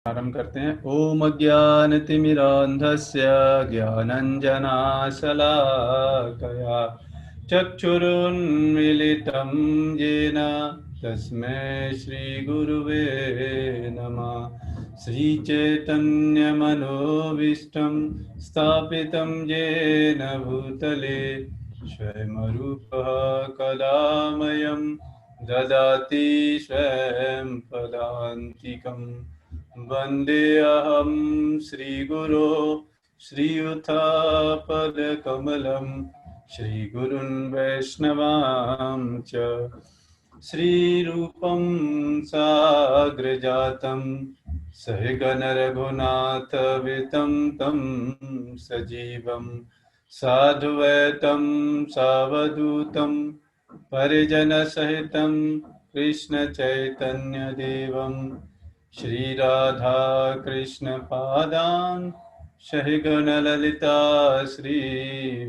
आरंभ करते हैं। ओम अज्ञानतिमिरान्धस्य ज्ञानञ्जनाशलाकया चक्षुरुन्मीलितं येन तस्मै श्रीगुरुवे नमः। श्रीचैतन्यमनोभीष्टं स्थापितं येन भूतले स्वयंरूपः कलामयं ददाति स्वयं पदान्तिकम्। वन्देऽहं श्रीगुरो श्रीयुतापदकमलं श्रीगुरुन् वैष्णवां च श्रीरूपं साग्रजातं सहगण रघुनाथवितं तं सजीवं साधुवैतं सावधूतं परिजनसहितं कृष्णचैतन्यदेवं श्री राधा कृष्ण पादान सहगण ललिता श्री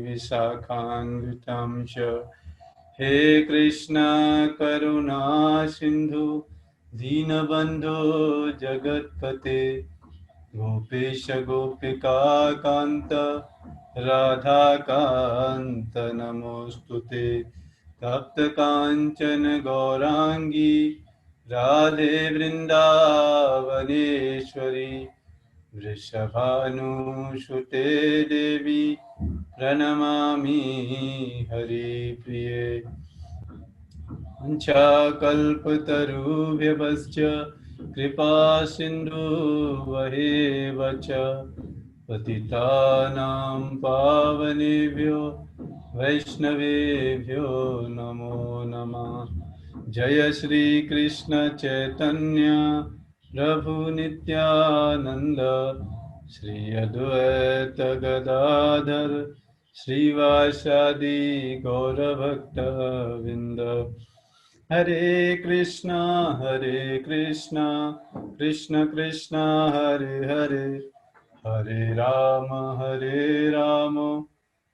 विशाखान्वितांश। हे कृष्ण करुणा सिंधु दीनबंधु जगतपते गोपेश गोपिका कांत राधा कांत नमोस्तुते। तप्त कांचन गौरांगी राधे वृंदावनेश्वरी वृषभानुसुते देवी प्रणमामि हरिप्रिये। वाञ्छाकल्पतरुभ्यश्च कृपा सिन्धुभ्येव च पतितानां पावनेभ्यो वैष्णवेभ्यो नमो नमः। जय श्री कृष्ण चैतन्य प्रभु नित्यानंद श्री अद्वैत गदाधर श्रीवासादि गौरभक्तवृंद। हरे कृष्णा कृष्ण कृष्णा हरे हरे हरे राम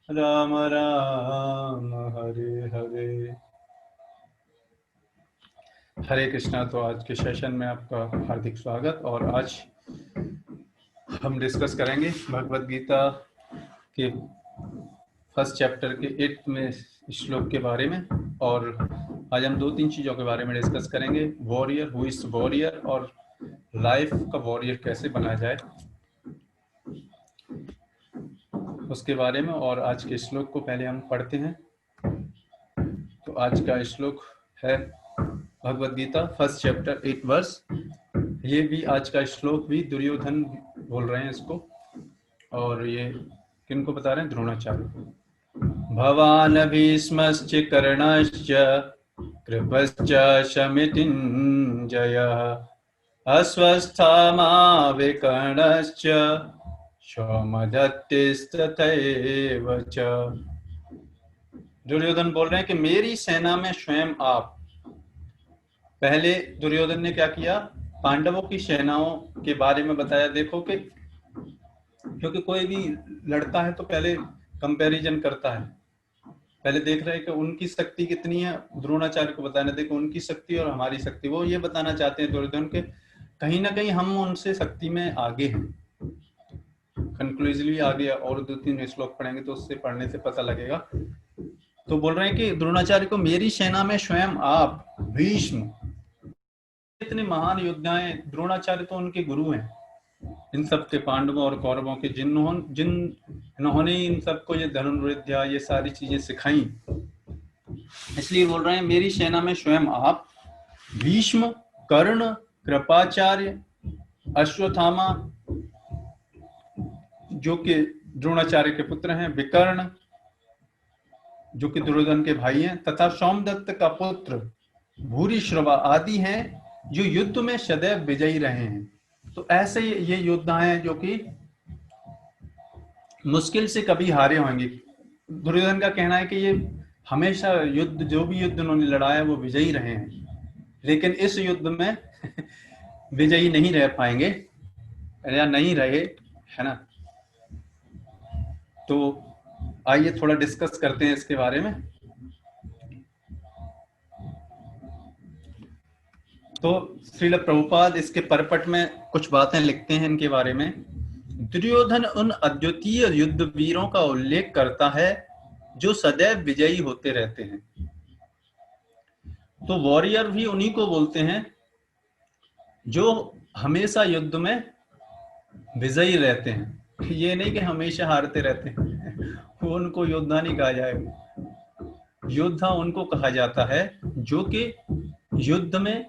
राम राम हरे हरे। हरे कृष्णा। तो आज के सेशन में आपका हार्दिक स्वागत। और आज हम डिस्कस करेंगे भगवद गीता के फर्स्ट चैप्टर के 8वें श्लोक के बारे में। और आज हम 2-3 चीज़ों के बारे में डिस्कस करेंगे। वॉरियर, हु इज वॉरियर, और लाइफ का वॉरियर कैसे बना जाए, उसके बारे में। और आज के श्लोक को पहले हम पढ़ते हैं। तो आज का श्लोक है Bhagavad Gita first chapter 8 verse. ये भी आज का श्लोक भी दुर्योधन बोल रहे हैं इसको, और ये किनको बता रहे हैं? द्रोणाचार्य को। भवान् भीष्मश्च कर्णश्च कृपश्च शमितिञ्जयः अश्वस्थामा विकर्णश्च सौमदत्तिस्तथैव च। दुर्योधन बोल रहे हैं कि मेरी सेना में स्वयं आप। पहले दुर्योधन ने क्या किया? पांडवों की सेनाओं के बारे में बताया। देखो कि क्योंकि कोई भी लड़ता है तो पहले कंपैरिजन करता है, पहले देख रहे हैं कि उनकी शक्ति कितनी है। द्रोणाचार्य को बताना, देखो उनकी शक्ति और हमारी शक्ति। वो ये बताना चाहते हैं दुर्योधन के कहीं ना कहीं हम उनसे शक्ति में आगे हैं, कंक्लूसिवली आगे। और 2-3 श्लोक पढ़ेंगे तो उससे पढ़ने से पता लगेगा। तो बोल रहे हैं कि द्रोणाचार्य को मेरी सेना में स्वयं आप भीष्म, इतने महान योद्धा हैं। द्रोणाचार्य तो उनके गुरु हैं, इन सब के, पांडवों और कौरवों के, जिन्होंने इन सबको ये धनुर्विद्या ये सारी चीजें सिखाई। इसलिए बोल रहे हैं मेरी सेना में स्वयं आप भीष्म, कर्ण, कृपाचार्य, अश्वत्थामा जो कि द्रोणाचार्य के पुत्र हैं, विकर्ण जो कि दुर्योधन के भाई हैं, तथा सोमदत्त का पुत्र भूरिश्रवा आदि हैं जो युद्ध में सदैव विजयी रहे हैं। तो ऐसे ये योद्धा हैं जो कि मुश्किल से कभी हारे होंगे। दुर्योधन का कहना है कि ये हमेशा युद्ध, जो भी युद्ध उन्होंने लड़ाया वो विजयी रहे हैं, लेकिन इस युद्ध में विजयी नहीं रह पाएंगे या नहीं रहे, है ना। तो आइए थोड़ा डिस्कस करते हैं इसके बारे में। तो श्रील प्रभुपाद इसके परपट में कुछ बातें लिखते हैं इनके बारे में। दुर्योधन उन अद्वितीय युद्ध वीरों का उल्लेख करता है जो सदैव विजयी होते रहते हैं। तो वॉरियर भी उन्हीं को बोलते हैं जो हमेशा युद्ध में विजयी रहते हैं। ये नहीं कि हमेशा हारते रहते हैं। उनको योद्धा नहीं कहा जाएगा। योद्धा उनको कहा जाता है जो कि युद्ध में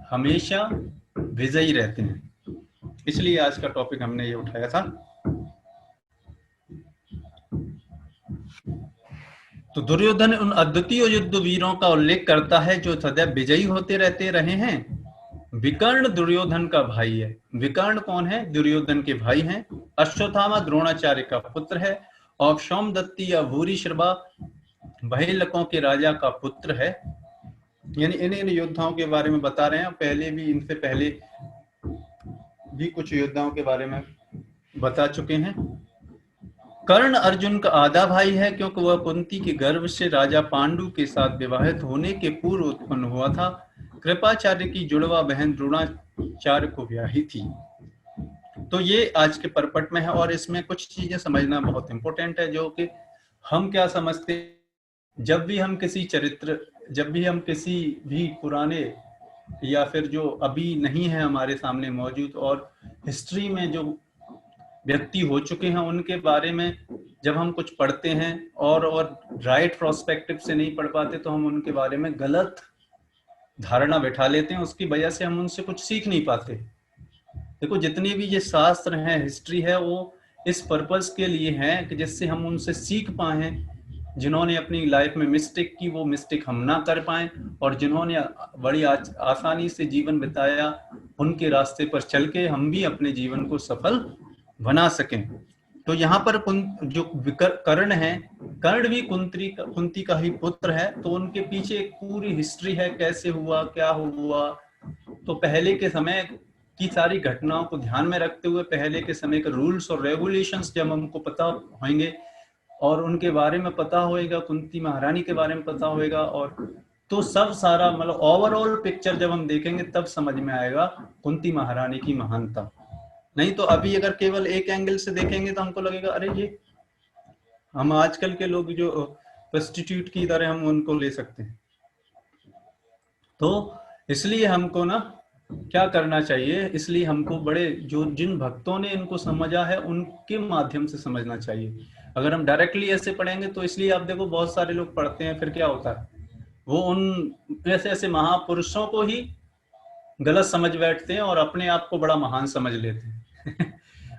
हमेशा विजयी रहते हैं। इसलिए आज का टॉपिक हमने ये उठाया था। तो दुर्योधन उन अद्वितीय युद्ध वीरों का उल्लेख करता है जो सदैव विजयी होते रहते रहे हैं। विकर्ण दुर्योधन का भाई है। विकर्ण कौन है? दुर्योधन के भाई हैं। अश्वत्थामा द्रोणाचार्य का पुत्र है और सोमदत्ती या भूरिश्रवा बहिर्लकों के राजा का पुत्र है। यानी इन योद्धाओं के बारे में बता रहे हैं। पहले भी, इनसे पहले भी कुछ योद्धाओं के बारे में बता चुके हैं। कर्ण अर्जुन का आधा भाई है क्योंकि वह कुंती के गर्भ से राजा पांडु के साथ विवाहित होने के पूर्व उत्पन्न हुआ था। कृपाचार्य की जुड़वा बहन द्रोणाचार्य को ब्याही थी। तो ये आज के परपट में है और इसमें कुछ चीजें समझना बहुत इंपॉर्टेंट है, जो कि हम क्या समझते, जब भी हम किसी चरित्र, जब भी हम किसी भी पुराने या फिर जो अभी नहीं है हमारे सामने मौजूद और हिस्ट्री में जो व्यक्ति हो चुके हैं उनके बारे में जब हम कुछ पढ़ते हैं और राइट प्रोस्पेक्टिव से नहीं पढ़ पाते तो हम उनके बारे में गलत धारणा बैठा लेते हैं। उसकी वजह से हम उनसे कुछ सीख नहीं पाते। देखो, जितनी भी ये शास्त्र हैं, हिस्ट्री है, वो इस पर्पस के लिए है कि जिससे हम उनसे सीख पाए। जिन्होंने अपनी लाइफ में मिस्टेक की वो मिस्टेक हम ना कर पाए, और जिन्होंने बड़ी आसानी से जीवन बिताया उनके रास्ते पर चल के हम भी अपने जीवन को सफल बना सकें। तो यहाँ पर जो कर्ण है, कर्ण भी कुंती का ही पुत्र है। तो उनके पीछे एक पूरी हिस्ट्री है, कैसे हुआ, क्या हुआ। तो पहले के समय की सारी घटनाओं को ध्यान में रखते हुए पहले के समय के रूल्स और रेगुलेशंस जब हमको पता होंगे और उनके बारे में पता होएगा, कुंती महारानी के बारे में पता होएगा, और तो सब सारा मतलब ओवरऑल पिक्चर जब हम देखेंगे तब समझ में आएगा कुंती महारानी की महानता। नहीं तो अभी अगर केवल एक एंगल से देखेंगे तो हमको लगेगा अरे ये हम आजकल के लोग जो प्रोस्टिट्यूट की तरह हम उनको ले सकते हैं। तो इसलिए हमको ना क्या करना चाहिए, इसलिए हमको बड़े जो जिन भक्तों ने इनको समझा है उनके माध्यम से समझना चाहिए। अगर हम डायरेक्टली ऐसे पढ़ेंगे तो इसलिए आप देखो बहुत सारे लोग पढ़ते हैं, फिर क्या होता है, वो उन ऐसे ऐसे महापुरुषों को ही गलत समझ बैठते हैं और अपने आप को बड़ा महान समझ लेते हैं।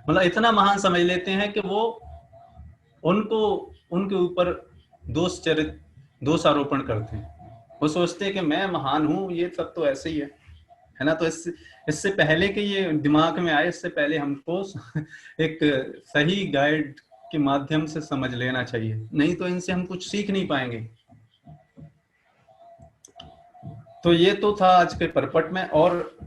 मतलब इतना महान समझ लेते हैं कि वो उनको उनके ऊपर दोषारोपण करते हैं। वो सोचते हैं कि मैं महान हूं, ये सब तो ऐसे ही है ना। तो इससे पहले कि ये दिमाग में आए, इससे पहले हमको एक सही गाइड के माध्यम से समझ लेना चाहिए, नहीं तो इनसे हम कुछ सीख नहीं पाएंगे। तो ये तो था आज के परपट में। और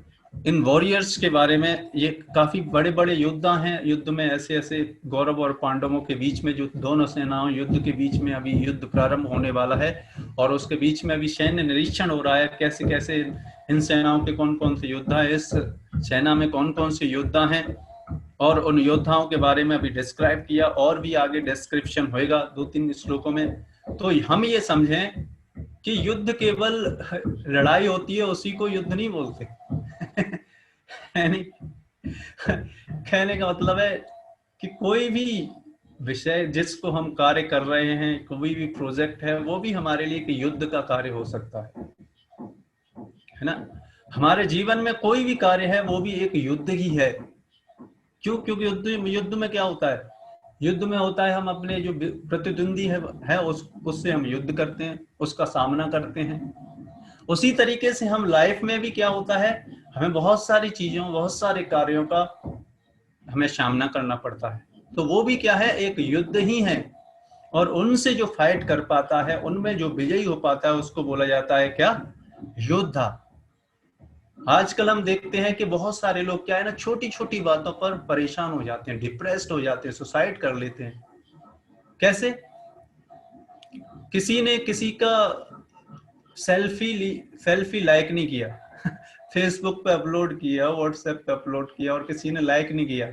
इन वॉरियर्स के बारे में, ये काफी बड़े बड़े योद्धा हैं। युद्ध में ऐसे ऐसे कौरव और पांडवों के बीच में, जो दोनों सेनाओं युद्ध के बीच में अभी युद्ध प्रारंभ होने वाला है और उसके बीच में अभी सैन्य निरीक्षण हो रहा है, कैसे कैसे इन सेनाओं के कौन कौन से योद्धा है, इस सेना में कौन कौन से योद्धा हैं, और उन योद्धाओं के बारे में अभी डिस्क्राइब किया, और भी आगे डिस्क्रिप्शन होएगा 2-3 श्लोकों में। तो हम ये समझें कि युद्ध केवल लड़ाई होती है, उसी को युद्ध नहीं बोलते। कहने का मतलब है कि कोई भी विषय जिसको हम कार्य कर रहे हैं, कोई भी प्रोजेक्ट है, वो भी हमारे लिए एक युद्ध का कार्य हो सकता है ना। हमारे जीवन में कोई भी कार्य है वो भी एक युद्ध ही है। क्यों? क्योंकि युद्ध में क्या होता है, युद्ध में होता है हम अपने जो प्रतिद्वंदी है उससे हम युद्ध करते हैं, उसका सामना करते हैं। उसी तरीके से हम लाइफ में भी क्या होता है, हमें बहुत सारी चीजों, बहुत सारे कार्यों का हमें सामना करना पड़ता है। तो वो भी क्या है, एक युद्ध ही है। और उनसे जो फाइट कर पाता है, उनमें जो विजयी हो पाता है, उसको बोला जाता है क्या, योद्धा। आजकल हम देखते हैं कि बहुत सारे लोग क्या है ना, छोटी छोटी बातों पर परेशान हो जाते हैं, डिप्रेस्ड हो जाते हैं, सुसाइड कर लेते हैं। कैसे? किसी ने किसी का सेल्फी लाइक नहीं किया, फेसबुक पे अपलोड किया, व्हाट्सएप पे अपलोड किया और किसी ने लाइक नहीं किया,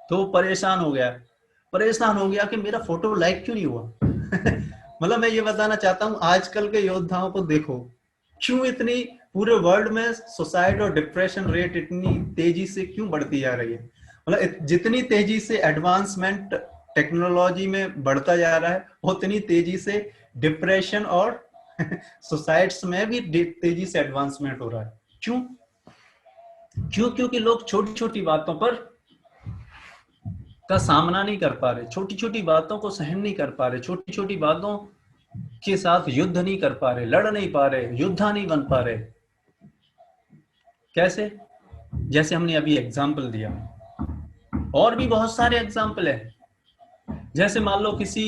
तो परेशान हो गया कि मेरा फोटो लाइक क्यों नहीं हुआ। मतलब मैं ये बताना चाहता हूँ, आजकल के योद्धाओं को देखो, क्यों इतनी पूरे वर्ल्ड में सुसाइड और डिप्रेशन रेट इतनी तेजी से क्यों बढ़ती जा रही है। मतलब जितनी तेजी से एडवांसमेंट टेक्नोलॉजी में बढ़ता जा रहा है, उतनी तेजी से डिप्रेशन और सुसाइड्स में भी तेजी से एडवांसमेंट हो रहा है। क्यों? क्योंकि लोग छोटी छोटी बातों पर का सामना नहीं कर पा रहे, छोटी छोटी बातों को सहन नहीं कर पा रहे, छोटी छोटी बातों के साथ युद्ध नहीं कर पा रहे, लड़ नहीं पा रहे, योद्धा नहीं बन पा रहे। कैसे? जैसे हमने अभी एग्जाम्पल दिया, और भी बहुत सारे एग्जाम्पल है। जैसे मान लो किसी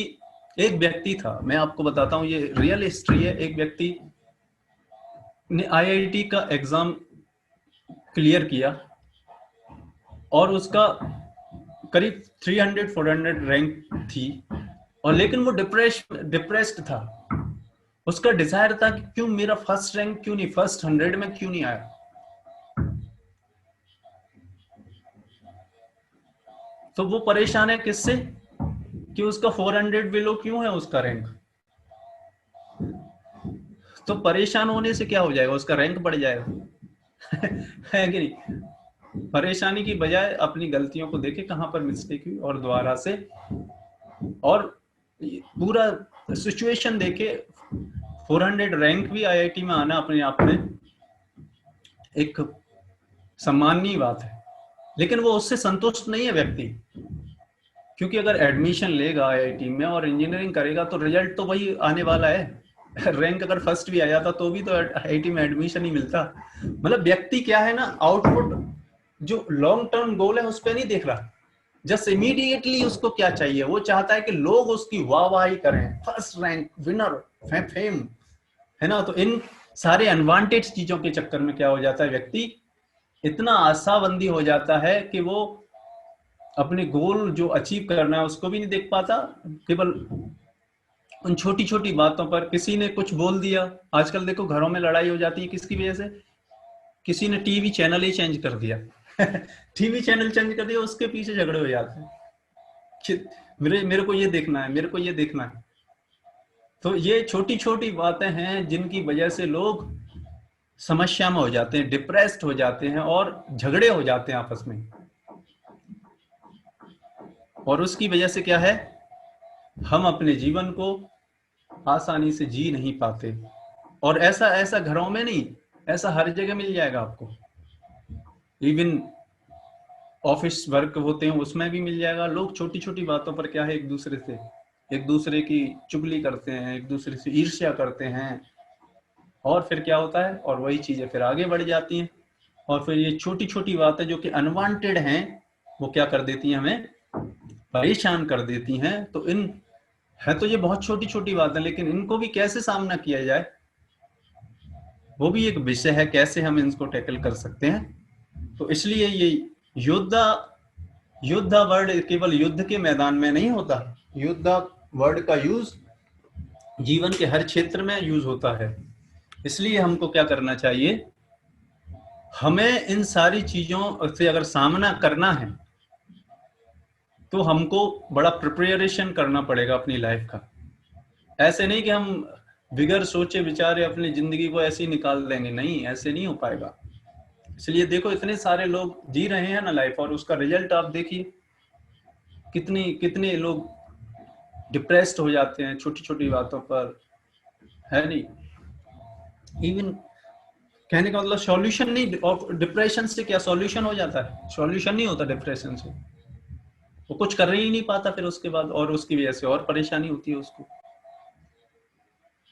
एक व्यक्ति था, मैं आपको बताता हूँ, ये रियल हिस्ट्री है। एक व्यक्ति ने आईआईटी का एग्जाम क्लियर किया और उसका करीब 300-400 रैंक थी, और लेकिन वो डिप्रेस्ड था। उसका डिजायर था कि क्यों मेरा फर्स्ट रैंक क्यों नहीं, फर्स्ट 100 में क्यों नहीं आया। तो वो परेशान है किससे, कि उसका 400 बिलो क्यों है उसका रैंक। तो परेशान होने से क्या हो जाएगा, उसका रैंक बढ़ जाएगा। है कि नहीं? परेशानी की बजाय अपनी गलतियों को देखे कहां पर मिस्टेक हुई और दोबारा से, और पूरा सिचुएशन देखे। 400 रैंक भी आईआईटी में आना अपने आप में एक सम्माननीय बात है, लेकिन वो उससे संतुष्ट नहीं है व्यक्ति। क्योंकि अगर एडमिशन लेगा आईआईटी में और इंजीनियरिंग करेगा तो रिजल्ट तो वही आने वाला है। रैंक अगर फर्स्ट भी आ जाता तो भी तो आईआईटी में एडमिशन ही मिलता। मतलब व्यक्ति क्या है ना, आउटपुट जो लॉन्ग टर्म गोल है उस पर नहीं देख रहा, जस्ट इमीडिएटली उसको क्या चाहिए, वो चाहता है कि लोग उसकी वाहवाही करें, फर्स्ट रैंक, विनर, फेम, है ना। तो इन सारे अनवांटेड चीजों के चक्कर में क्या हो जाता है, व्यक्ति इतना आशाबंदी हो जाता है कि वो अपने गोल जो अचीव करना है उसको भी नहीं देख पाता। केवल उन छोटी छोटी बातों पर, किसी ने कुछ बोल दिया, आजकल देखो घरों में लड़ाई हो जाती है किसकी वजह से, किसी ने टीवी चैनल ही चेंज कर दिया। टीवी चैनल चेंज कर दिया, उसके पीछे झगड़े हो जाते हैं, मेरे को ये देखना है, मेरे को ये देखना है। तो ये छोटी छोटी बातें हैं जिनकी वजह से लोग समस्या में हो जाते हैं, डिप्रेस्ड हो जाते हैं और झगड़े हो जाते हैं आपस में। और उसकी वजह से क्या है, हम अपने जीवन को आसानी से जी नहीं पाते। और ऐसा घरों में नहीं, ऐसा हर जगह मिल जाएगा आपको। इवन ऑफिस वर्क होते हैं उसमें भी मिल जाएगा। लोग छोटी छोटी बातों पर क्या है, एक दूसरे की चुगली करते हैं, एक दूसरे से ईर्ष्या करते हैं, और फिर क्या होता है, और वही चीजें फिर आगे बढ़ जाती हैं। और फिर ये छोटी छोटी बातें जो कि अनवांटेड हैं, वो क्या कर देती हैं, हमें परेशान कर देती हैं। तो इन है तो ये बहुत छोटी छोटी बातें, लेकिन इनको भी कैसे सामना किया जाए वो भी एक विषय है, कैसे हम इनको टैकल कर सकते हैं। तो इसलिए ये योद्धा वर्ड केवल युद्ध के मैदान में नहीं होता, योद्धा वर्ड का यूज जीवन के हर क्षेत्र में यूज होता है। इसलिए हमको क्या करना चाहिए, हमें इन सारी चीजों से अगर सामना करना है तो हमको बड़ा प्रिपरेशन करना पड़ेगा अपनी लाइफ का। ऐसे नहीं कि हम बिगर सोचे विचारे अपनी जिंदगी को ऐसे ही निकाल देंगे, नहीं, ऐसे नहीं हो पाएगा। इसलिए देखो इतने सारे लोग जी रहे हैं ना लाइफ, और उसका रिजल्ट आप देखिए, कितने लोग डिप्रेस्ड हो जाते हैं छोटी छोटी बातों पर, है नहीं। इवन कहने का मतलब सॉल्यूशन नहीं, और डिप्रेशन से क्या सॉल्यूशन हो जाता है, सॉल्यूशन नहीं होता डिप्रेशन से। वो कुछ कर ही नहीं पाता फिर उसके बाद, और उसकी वजह से और परेशानी होती है उसको।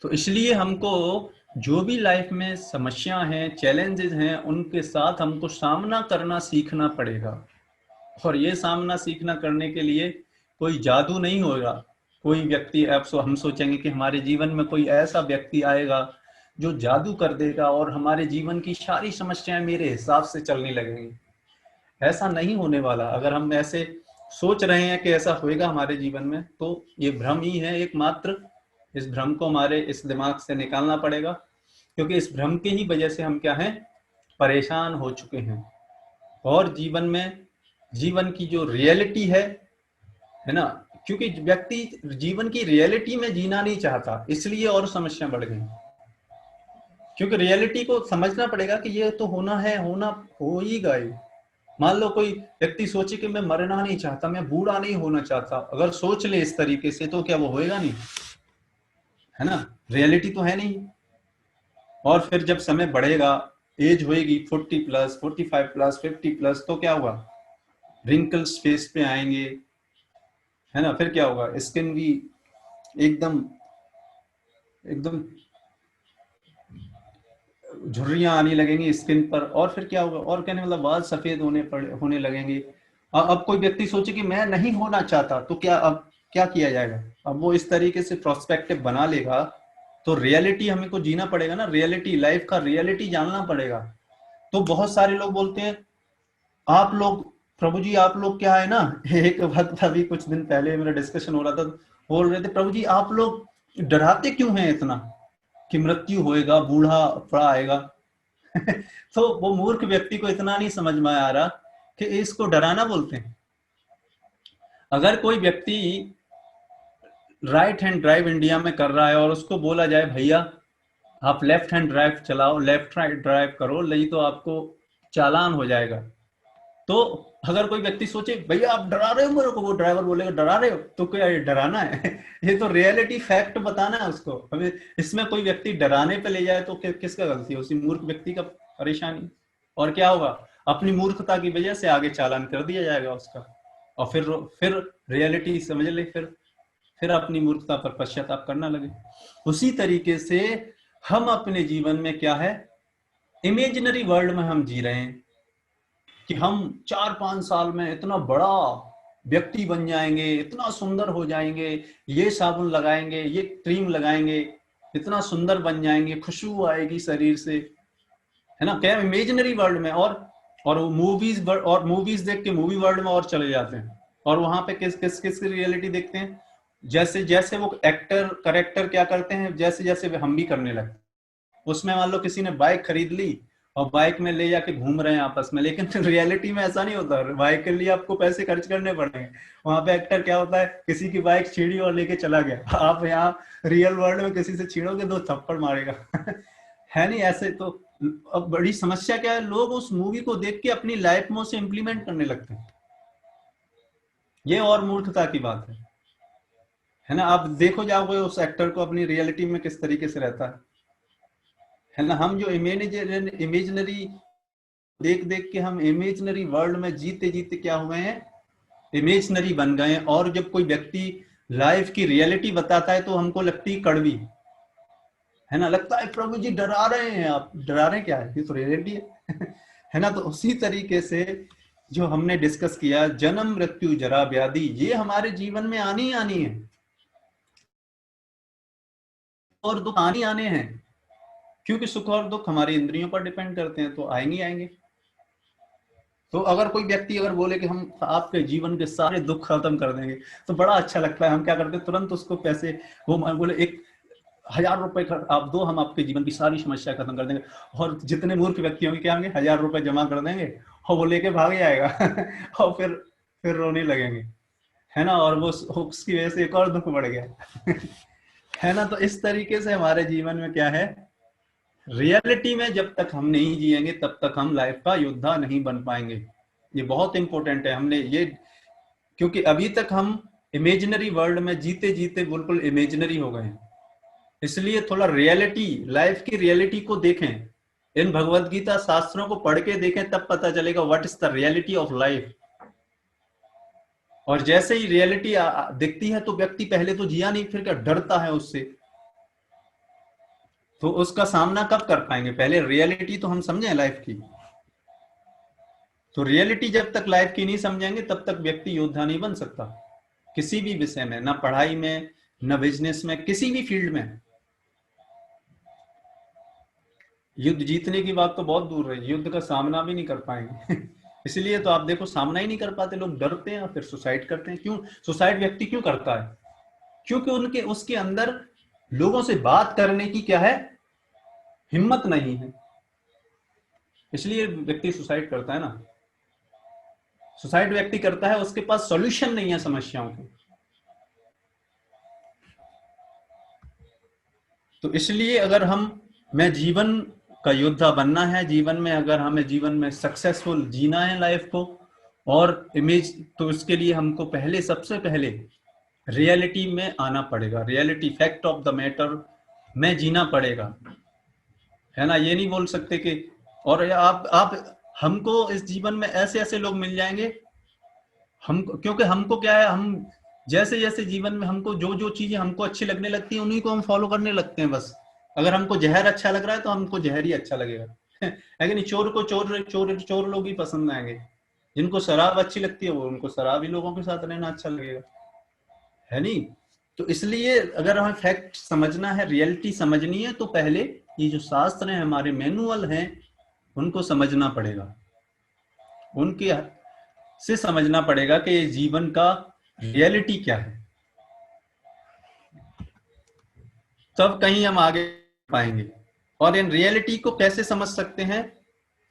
तो इसलिए हमको जो भी लाइफ में समस्या हैं, चैलेंजेस हैं, उनके साथ हमको सामना करना सीखना पड़ेगा। और ये सामना सीखना करने के लिए कोई जादू नहीं होगा, कोई व्यक्ति हम सोचेंगे कि हमारे जीवन में कोई ऐसा व्यक्ति आएगा जो जादू कर देगा और हमारे जीवन की सारी समस्याएं मेरे हिसाब से चलने लगेंगी। ऐसा नहीं होने वाला। अगर हम ऐसे सोच रहे हैं कि ऐसा होएगा हमारे जीवन में, तो ये भ्रम ही है एकमात्र। इस भ्रम को हमारे इस दिमाग से निकालना पड़ेगा, क्योंकि इस भ्रम की ही वजह से हम क्या हैं, परेशान हो चुके हैं और जीवन की जो रियलिटी है ना, क्योंकि व्यक्ति जीवन की रियलिटी में जीना नहीं चाहता, इसलिए और समस्या बढ़ गई। क्योंकि रियलिटी को समझना पड़ेगा कि ये तो होना है, होना हो ही गए। मान लो कोई व्यक्ति सोचे कि मैं मरना नहीं चाहता, मैं बूढ़ा नहीं होना चाहता, अगर सोच ले इस तरीके से तो क्या वो होएगा नहीं, है ना, रियलिटी तो है नहीं। और फिर जब समय बढ़ेगा, एज होएगी 40+, 45+, 50+, तो क्या होगा, रिंकल्स फेस पे आएंगे, है ना, फिर क्या होगा, स्किन भी एकदम एकदम झुर्रियां आने लगेंगी स्किन पर, और फिर क्या होगा, और कहने मतलब बाल सफेद होने लगेंगे। अब कोई व्यक्ति सोचे कि मैं नहीं होना चाहता, तो क्या अब क्या किया जाएगा, अब वो इस तरीके से प्रोस्पेक्टिव बना लेगा। तो रियलिटी हमें को जीना पड़ेगा ना, रियलिटी, लाइफ का रियलिटी जानना पड़ेगा। तो बहुत सारे लोग बोलते हैं, आप लोग, प्रभु जी आप लोग क्या है ना, एक वक्त अभी कुछ दिन पहले मेरा डिस्कशन हो रहा था, बोल रहे थे प्रभु जी आप लोग डराते क्यों हैं इतना कि मृत्यु होएगा, बूढ़ा पड़ा आएगा। तो वो मूर्ख व्यक्ति को इतना नहीं समझ में आ रहा कि इसको डराना बोलते हैं। अगर कोई व्यक्ति राइट हैंड ड्राइव इंडिया में कर रहा है और उसको बोला जाए भैया आप लेफ्ट हैंड ड्राइव चलाओ, लेफ्ट राइट ड्राइव करो, नहीं तो आपको चालान हो जाएगा। तो अगर कोई व्यक्ति सोचे भैया आप डरा रहे हो मेरे को, वो ड्राइवर बोलेगा डरा रहे हो, तो क्या ये डराना है? ये तो रियलिटी फैक्ट बताना है उसको। हमें इसमें कोई व्यक्ति डराने पे ले जाए तो किसका गलती है, उसी मूर्ख व्यक्ति का परेशानी। और क्या होगा, अपनी मूर्खता की वजह से आगे चालान कर दिया जाएगा उसका, और फिर रियलिटी समझ ले, फिर अपनी मूर्खता पर पश्चाताप करना लगे। उसी तरीके से हम अपने जीवन में क्या है, इमेजिनरी वर्ल्ड में हम जी रहे हैं कि हम 4-5 साल में इतना बड़ा व्यक्ति बन जाएंगे, इतना सुंदर हो जाएंगे, ये साबुन लगाएंगे, ये क्रीम लगाएंगे, इतना सुंदर बन जाएंगे, खुशबू आएगी शरीर से, है ना, क्या इमेजिनरी वर्ल्ड में। और मूवीज देख के मूवी वर्ल्ड में और चले जाते हैं, और वहां पे किस किस किस की रियलिटी देखते हैं, जैसे जैसे वो एक्टर करेक्टर क्या करते हैं, जैसे जैसे हम भी करने लगते हैं। उसमें मान लो किसी ने बाइक खरीद ली और बाइक में ले जाके घूम रहे हैं आपस में, लेकिन रियलिटी में ऐसा नहीं होता, बाइक के लिए आपको पैसे खर्च करने पड़ेंगे। वहां पे एक्टर क्या होता है, किसी की बाइक छीनी और लेके चला गया, आप यहाँ रियल वर्ल्ड में किसी से छीनोगे 2 थप्पड़ मारेगा। है नहीं ऐसे तो। अब बड़ी समस्या क्या है, लोग उस मूवी को देख के अपनी लाइफ में उसे इंप्लीमेंट करने लगते हैं। ये और मूर्खता की बात है ना। आप देखो जाओगे उस एक्टर को अपनी रियलिटी में किस तरीके से रहता है ना। हम जो इमेजिनरी देख देख के हम इमेजिनरी वर्ल्ड में जीते जीते क्या हुए हैं, इमेजिनरी बन गए हैं। और जब कोई व्यक्ति लाइफ की रियलिटी बताता है तो हमको लगती है कड़वी, है ना, लगता है प्रभु जी डरा रहे हैं, आप डरा रहे हैं, क्या है, ये तो रियलिटी है। है ना। तो उसी तरीके से जो हमने डिस्कस किया, जन्म मृत्यु जरा व्याधि, ये हमारे जीवन में आनी आनी है, और दुख आनी आने हैं, क्योंकि सुख और दुख हमारी इंद्रियों पर डिपेंड करते हैं, तो आएंगे आएंगे। तो अगर कोई व्यक्ति अगर बोले कि हम आपके जीवन के सारे दुख खत्म कर देंगे, तो बड़ा अच्छा लगता है। हम क्या करते हैं, तुरंत उसको पैसे, वो बोले 1,000 रुपए आप दो, हम आपके जीवन की सारी समस्या खत्म कर देंगे। और जितने मूर्ख व्यक्ति होंगे क्या होंगे, 1,000 रुपए जमा कर देंगे और वो लेके भाग जाएगा। और फिर रोने लगेंगे, है ना, और वो उसकी वजह से एक और दुख बढ़ गया। है ना। तो इस तरीके से हमारे जीवन में क्या है, रियलिटी में जब तक हम नहीं जिएंगे तब तक हम लाइफ का योद्धा नहीं बन पाएंगे। ये बहुत इंपॉर्टेंट है। हमने ये, क्योंकि अभी तक हम इमेजिनरी वर्ल्ड में जीते जीते बिल्कुल इमेजिनरी हो गए हैं, इसलिए थोड़ा रियलिटी, लाइफ की रियलिटी को देखें, इन भगवत गीता शास्त्रों को पढ़ के देखें, तब पता चलेगा what is the reality of life. और जैसे ही रियलिटी दिखती है तो व्यक्ति पहले तो जिया नहीं, फिर क्या डरता है उससे, तो उसका सामना कब कर पाएंगे, पहले रियलिटी तो हम समझें लाइफ की। तो रियलिटी जब तक लाइफ की नहीं समझेंगे तब तक व्यक्ति योद्धा नहीं बन सकता, किसी भी विषय में, ना पढ़ाई में, ना बिजनेस में, किसी भी फील्ड में। युद्ध जीतने की बात तो बहुत दूर है, युद्ध का सामना भी नहीं कर पाएंगे। इसलिए तो आप देखो सामना ही नहीं कर पाते लोग, डरते हैं, फिर सुसाइड करते हैं। क्यों सुसाइड व्यक्ति क्यों करता है, क्योंकि उनके उसके अंदर लोगों से बात करने की क्या है, हिम्मत नहीं है। इसलिए व्यक्ति सुसाइड करता है ना। सुसाइड व्यक्ति करता है, उसके पास सॉल्यूशन नहीं है समस्याओं के। तो इसलिए अगर मैं जीवन का योद्धा बनना है, जीवन में अगर हमें जीवन में सक्सेसफुल जीना है लाइफ को और इमेज, तो इसके लिए हमको सबसे पहले रियलिटी में आना पड़ेगा। Reality, fact of the matter में जीना पड़ेगा, है ना। ये नहीं बोल सकते कि और आप हमको इस जीवन में ऐसे ऐसे लोग मिल जाएंगे, क्योंकि हमको क्या है, हम जैसे जैसे जीवन में हमको जो जो चीजें हमको अच्छी लगने लगती हैं उन्हीं को हम फॉलो करने लगते हैं बस। अगर हमको जहर अच्छा लग रहा है तो हमको जहर ही अच्छा लगेगा है कि नहीं। चोर को चोर लोग ही पसंद आएंगे, जिनको शराब अच्छी लगती है वो उनको शराबी लोगों के साथ रहना अच्छा लगेगा, है नहीं। तो इसलिए अगर हमें फैक्ट समझना है, रियलिटी समझनी है, तो पहले ये जो शास्त्र हैं, हमारे मैनुअल हैं, उनको समझना पड़ेगा, उनके से समझना पड़ेगा कि ये जीवन का रियलिटी क्या है, तब कहीं हम आगे पाएंगे। और इन रियलिटी को कैसे समझ सकते हैं,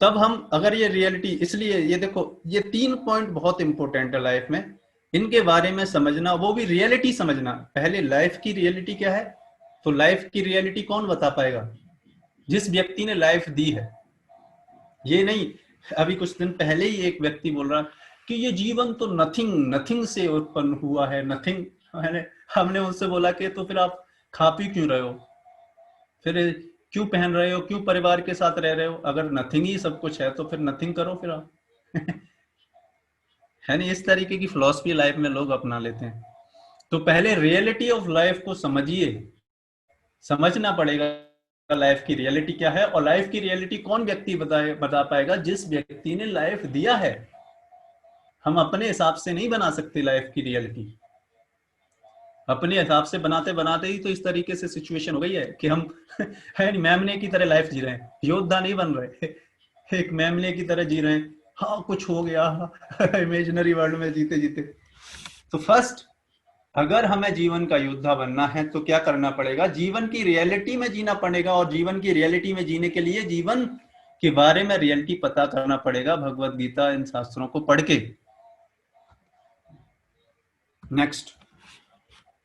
तब हम अगर ये रियलिटी, इसलिए ये देखो, ये 3 पॉइंट बहुत इंपॉर्टेंट है लाइफ में, इनके बारे में समझना, वो भी रियलिटी समझना। पहले लाइफ की रियलिटी क्या है, तो लाइफ की रियलिटी कौन बता पाएगा, जिस व्यक्ति ने लाइफ दी है। ये नहीं, अभी कुछ दिन पहले ही एक व्यक्ति बोल रहा कि ये जीवन तो नथिंग से उत्पन्न हुआ है, नथिंग। हमने उनसे बोला कि तो फिर आप खा पी क्यों रहे हो, फिर क्यों पहन रहे हो, क्यों परिवार के साथ रह रहे हो, अगर नथिंग ही सब कुछ है तो फिर नथिंग करो फिर आप है नहीं। इस तरीके की फिलॉसफी लाइफ में लोग अपना लेते हैं। तो पहले रियलिटी ऑफ लाइफ को समझिए, समझना पड़ेगा लाइफ की रियलिटी क्या है। और लाइफ की रियलिटी कौन व्यक्ति बता पाएगा, जिस व्यक्ति ने लाइफ दिया है। हम अपने हिसाब से नहीं बना सकते लाइफ की रियलिटी, अपने हिसाब से बनाते बनाते ही तो इस तरीके से सिचुएशन हो गई है कि हम है मैमने की तरह लाइफ जी रहे हैं, योद्धा नहीं बन रहे, एक मैमने की तरह जी रहे हैं। हाँ कुछ हो गया इमेजिनरी वर्ल्ड में जीते जीते। तो फर्स्ट, अगर हमें जीवन का योद्धा बनना है तो क्या करना पड़ेगा, जीवन की रियलिटी में जीना पड़ेगा। और जीवन की रियलिटी में जीने के लिए जीवन के बारे में रियलिटी पता करना पड़ेगा, भगवत गीता, इन शास्त्रों को पढ़ के। नेक्स्ट,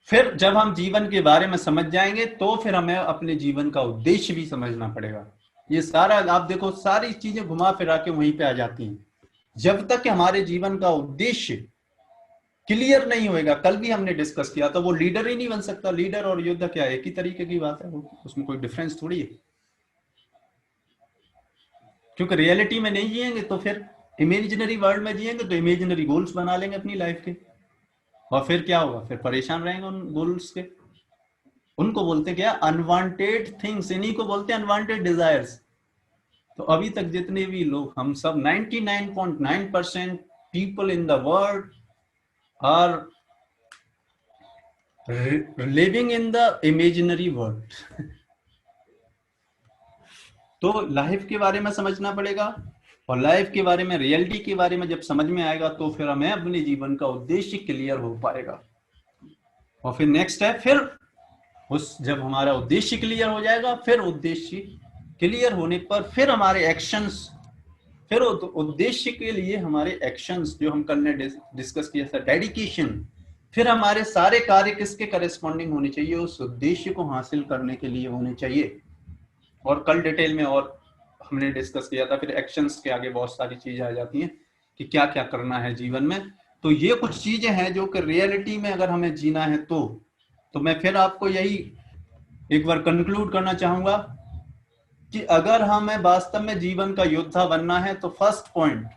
फिर जब हम जीवन के बारे में समझ जाएंगे तो फिर हमें अपने जीवन का उद्देश्य भी समझना पड़ेगा। ये सारा आप देखो, सारी चीजें घुमा फिरा के वहीं पे आ जाती हैं। जब तक हमारे जीवन का उद्देश्य क्लियर नहीं होएगा, कल भी हमने डिस्कस किया था, वो लीडर ही नहीं बन सकता। लीडर और योद्धा क्या है, एक ही तरीके की बात है, उसमें कोई डिफरेंस थोड़ी है। क्योंकि रियलिटी में नहीं जिएंगे तो फिर इमेजिनरी वर्ल्ड में जिएंगे, तो इमेजिनरी गोल्स बना लेंगे अपनी लाइफ के, और फिर क्या होगा, फिर परेशान रहेंगे उन गोल्स के। उनको बोलते क्या, अनवांटेड थिंग्स, इन्हीं को बोलते हैं अनवांटेड डिजायर्स। तो अभी तक जितने भी लोग, हम सब 99.9% people in the world are living in the imaginary world. तो लाइफ के बारे में समझना पड़ेगा, और लाइफ के बारे में, रियलिटी के बारे में जब समझ में आएगा तो फिर हमें अपने जीवन का उद्देश्य क्लियर हो पाएगा। और फिर नेक्स्ट है, फिर जब हमारा उद्देश्य क्लियर हो जाएगा, फिर उद्देश्य क्लियर होने पर फिर हमारे एक्शंस, फिर उद्देश्य के लिए हमारे एक्शंस जो हम कल ने डिस्कस किया था, डेडिकेशन, फिर हमारे सारे कार्य किसके करेस्पॉन्डिंग होने चाहिए, उस उद्देश्य को हासिल करने के लिए होने चाहिए। और कल डिटेल में और हमने डिस्कस किया था, फिर एक्शंस के आगे बहुत सारी चीजें आ जाती हैं कि क्या क्या करना है जीवन में। तो ये कुछ चीजें हैं जो कि रियलिटी में अगर हमें जीना है तो मैं फिर आपको यही एक बार कंक्लूड करना चाहूंगा कि अगर हमें वास्तव में जीवन का योद्धा बनना है तो फर्स्ट पॉइंट,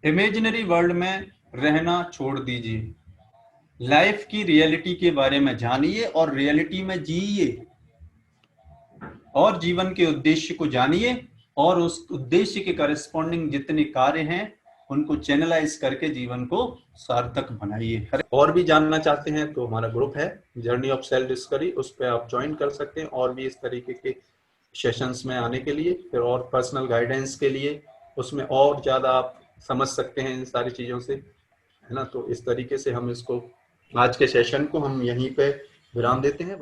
इमेजिनरी वर्ल्ड में रहना छोड़ दीजिए, लाइफ की रियलिटी के बारे में जानिए और रियलिटी में जिए, और जीवन के उद्देश्य को जानिए, और उस उद्देश्य के करेस्पॉन्डिंग जितने कार्य हैं उनको चैनलाइज करके जीवन को सार्थक बनाइए। और भी जानना चाहते हैं तो हमारा ग्रुप है जर्नी ऑफ सेल्फ डिस्कवरी, उस पर आप ज्वाइन कर सकते हैं, और भी इस तरीके के सेशंस में आने के लिए, फिर और पर्सनल गाइडेंस के लिए, उसमें और ज्यादा आप समझ सकते हैं इन सारी चीजों से, है ना। तो इस तरीके से हम इसको, आज के सेशन को हम यहीं पे विराम देते हैं।